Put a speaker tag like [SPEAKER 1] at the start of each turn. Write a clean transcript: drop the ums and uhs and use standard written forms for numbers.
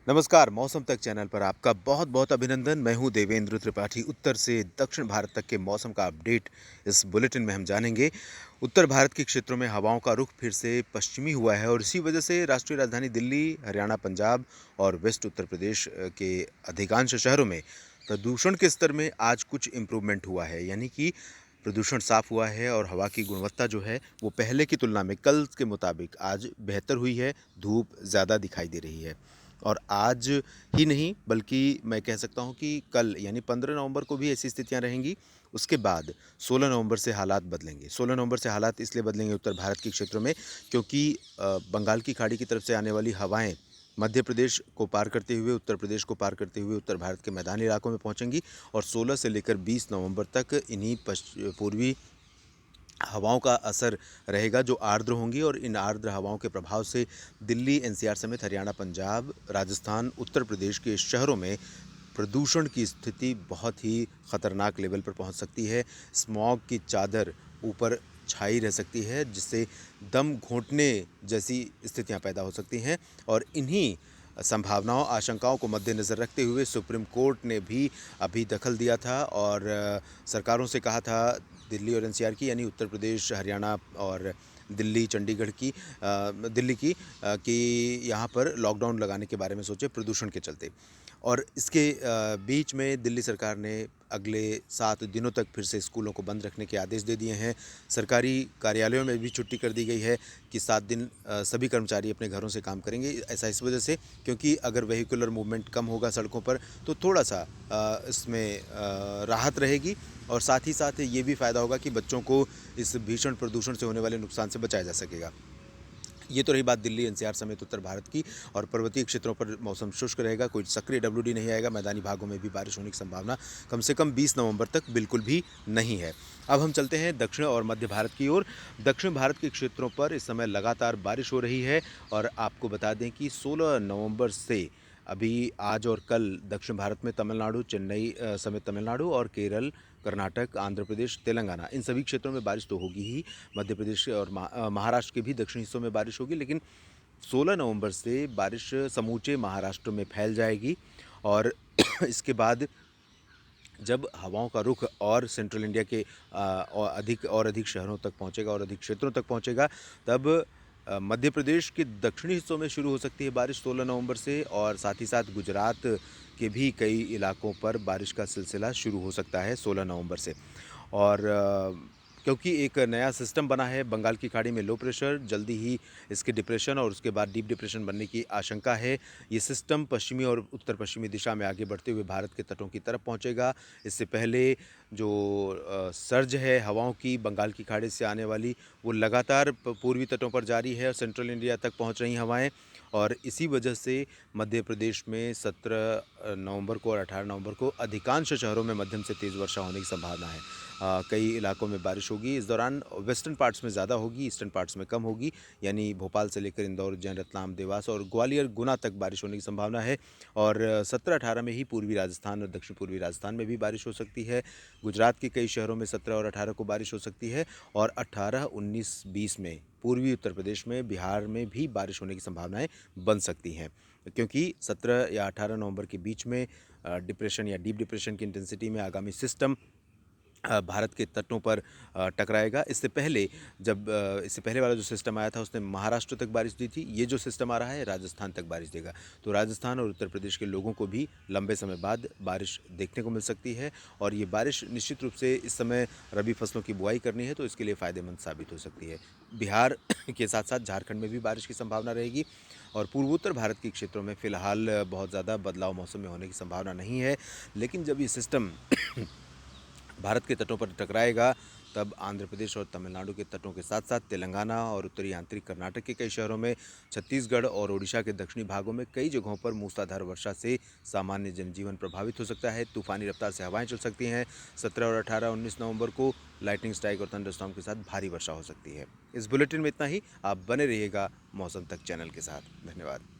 [SPEAKER 1] नमस्कार, मौसम तक चैनल पर आपका बहुत-बहुत अभिनंदन। मैं हूँ देवेंद्र त्रिपाठी। उत्तर से दक्षिण भारत तक के मौसम का अपडेट इस बुलेटिन में हम जानेंगे। उत्तर भारत के क्षेत्रों में हवाओं का रुख फिर से पश्चिमी हुआ है और इसी वजह से राष्ट्रीय राजधानी दिल्ली, हरियाणा, पंजाब और वेस्ट उत्तर प्रदेश के अधिकांश शहरों में प्रदूषण के स्तर में आज कुछ इम्प्रूवमेंट हुआ है। यानी कि प्रदूषण साफ हुआ है और हवा की गुणवत्ता जो है वो पहले की तुलना में कल के मुताबिक आज बेहतर हुई है। धूप ज़्यादा दिखाई दे रही है। और आज ही नहीं बल्कि मैं कह सकता हूँ कि कल यानी 15 नवंबर को भी ऐसी स्थितियाँ रहेंगी। उसके बाद 16 नवंबर से हालात बदलेंगे। 16 नवंबर से हालात इसलिए बदलेंगे उत्तर भारत के क्षेत्रों में क्योंकि बंगाल की खाड़ी की तरफ से आने वाली हवाएं मध्य प्रदेश को पार करते हुए, उत्तर प्रदेश को पार करते हुए उत्तर भारत के मैदानी इलाकों में पहुंचेंगी और 16 से लेकर 20 नवंबर तक इन्हीं पूर्वी हवाओं का असर रहेगा जो आर्द्र होंगी और इन आर्द्र हवाओं के प्रभाव से दिल्ली, एनसीआर समेत हरियाणा, पंजाब, राजस्थान, उत्तर प्रदेश के शहरों में प्रदूषण की स्थिति बहुत ही खतरनाक लेवल पर पहुंच सकती है। स्मॉग की चादर ऊपर छाई रह सकती है जिससे दम घोंटने जैसी स्थितियां पैदा हो सकती हैं और इन्हीं संभावनाओं आशंकाओं को मद्देनज़र रखते हुए सुप्रीम कोर्ट ने भी अभी दखल दिया था और सरकारों से कहा था दिल्ली और एनसीआर की यानी उत्तर प्रदेश, हरियाणा और दिल्ली, चंडीगढ़ की दिल्ली की कि यहाँ पर लॉकडाउन लगाने के बारे में सोचे प्रदूषण के चलते। और इसके बीच में दिल्ली सरकार ने अगले 7 दिनों तक फिर से स्कूलों को बंद रखने के आदेश दे दिए हैं। सरकारी कार्यालयों में भी छुट्टी कर दी गई है कि 7 दिन सभी कर्मचारी अपने घरों से काम करेंगे। ऐसा इस वजह से क्योंकि अगर वेहिकुलर मूवमेंट कम होगा सड़कों पर तो थोड़ा-सा इसमें राहत रहेगी और साथ ही साथ ये भी फ़ायदा होगा कि बच्चों को इस भीषण प्रदूषण से होने वाले नुकसान से बचाया जा सकेगा। ये तो रही बात दिल्ली, एनसीआर समेत उत्तर भारत की और पर्वतीय क्षेत्रों पर मौसम शुष्क रहेगा, कोई सक्रिय डब्ल्यूडी नहीं आएगा, मैदानी भागों में भी बारिश होने की संभावना कम से कम 20 नवंबर तक बिल्कुल भी नहीं है। अब हम चलते हैं दक्षिण और मध्य भारत की ओर। दक्षिण भारत के क्षेत्रों पर इस समय लगातार बारिश हो रही है और आपको बता दें कि 16 नवंबर से अभी आज और कल दक्षिण भारत में तमिलनाडु, चेन्नई समेत तमिलनाडु और केरल, कर्नाटक, आंध्र प्रदेश, तेलंगाना इन सभी क्षेत्रों में बारिश तो होगी ही। मध्य प्रदेश और महाराष्ट्र के भी दक्षिणी हिस्सों में बारिश होगी लेकिन 16 नवंबर से बारिश समूचे महाराष्ट्र में फैल जाएगी और इसके बाद जब हवाओं का रुख और सेंट्रल इंडिया के और अधिक शहरों तक पहुंचेगा और अधिक क्षेत्रों तक पहुंचेगा तब मध्य प्रदेश के दक्षिणी हिस्सों में शुरू हो सकती है बारिश 16 नवंबर से और साथ ही साथ गुजरात के भी कई इलाकों पर बारिश का सिलसिला शुरू हो सकता है 16 नवंबर से। और क्योंकि एक नया सिस्टम बना है बंगाल की खाड़ी में लो प्रेशर, जल्दी ही इसके डिप्रेशन और उसके बाद डीप डिप्रेशन बनने की आशंका है। ये सिस्टम पश्चिमी और उत्तर पश्चिमी दिशा में आगे बढ़ते हुए भारत के तटों की तरफ पहुंचेगा। इससे पहले जो सर्ज है हवाओं की बंगाल की खाड़ी से आने वाली वो लगातार पूर्वी तटों पर जारी है और सेंट्रल इंडिया तक पहुंच रही हवाएं और इसी वजह से मध्य प्रदेश में 17 नवंबर को और 18 नवंबर को अधिकांश शहरों में मध्यम से तेज़ वर्षा होने की संभावना है। कई इलाकों में बारिश होगी। इस दौरान वेस्टर्न पार्ट्स में ज़्यादा होगी, ईस्टर्न पार्ट्स में कम होगी। यानी भोपाल से लेकर इंदौर, उज्जैन, रतलाम, देवास और ग्वालियर, गुना तक बारिश होने की संभावना है और 17-18 में ही पूर्वी राजस्थान और दक्षिण पूर्वी राजस्थान में भी बारिश हो सकती है। गुजरात के कई शहरों में 17 और 18 को बारिश हो सकती है और 18, 19, 20 में पूर्वी उत्तर प्रदेश में, बिहार में भी बारिश होने की संभावनाएं बन सकती हैं क्योंकि 17 या 18 नवंबर के बीच में डिप्रेशन या डीप डिप्रेशन की इंटेंसिटी में आगामी सिस्टम भारत के तटों पर टकराएगा। इससे पहले वाला जो सिस्टम आया था उसने महाराष्ट्र तक बारिश दी थी। ये जो सिस्टम आ रहा है राजस्थान तक बारिश देगा तो राजस्थान और उत्तर प्रदेश के लोगों को भी लंबे समय बाद बारिश देखने को मिल सकती है और ये बारिश निश्चित रूप से इस समय रबी फसलों की बुआई करनी है तो इसके लिए फ़ायदेमंद साबित हो सकती है। बिहार के साथ साथ झारखंड में भी बारिश की संभावना रहेगी और पूर्वोत्तर भारत के क्षेत्रों में फ़िलहाल बहुत ज़्यादा बदलाव मौसम में होने की संभावना नहीं है लेकिन जब ये सिस्टम भारत के तटों पर टकराएगा तब आंध्र प्रदेश और तमिलनाडु के तटों के साथ साथ तेलंगाना और उत्तरी आंतरिक कर्नाटक के कई शहरों में, छत्तीसगढ़ और ओडिशा के दक्षिणी भागों में कई जगहों पर मूसलाधार वर्षा से सामान्य जनजीवन प्रभावित हो सकता है। तूफानी रफ्तार से हवाएं चल सकती हैं। 17 और 18, 19 नवंबर को लाइटनिंग स्ट्राइक और थंडरस्टॉर्म के साथ भारी वर्षा हो सकती है। इस बुलेटिन में इतना ही। आप बने रहिएगा मौसम तक चैनल के साथ। धन्यवाद।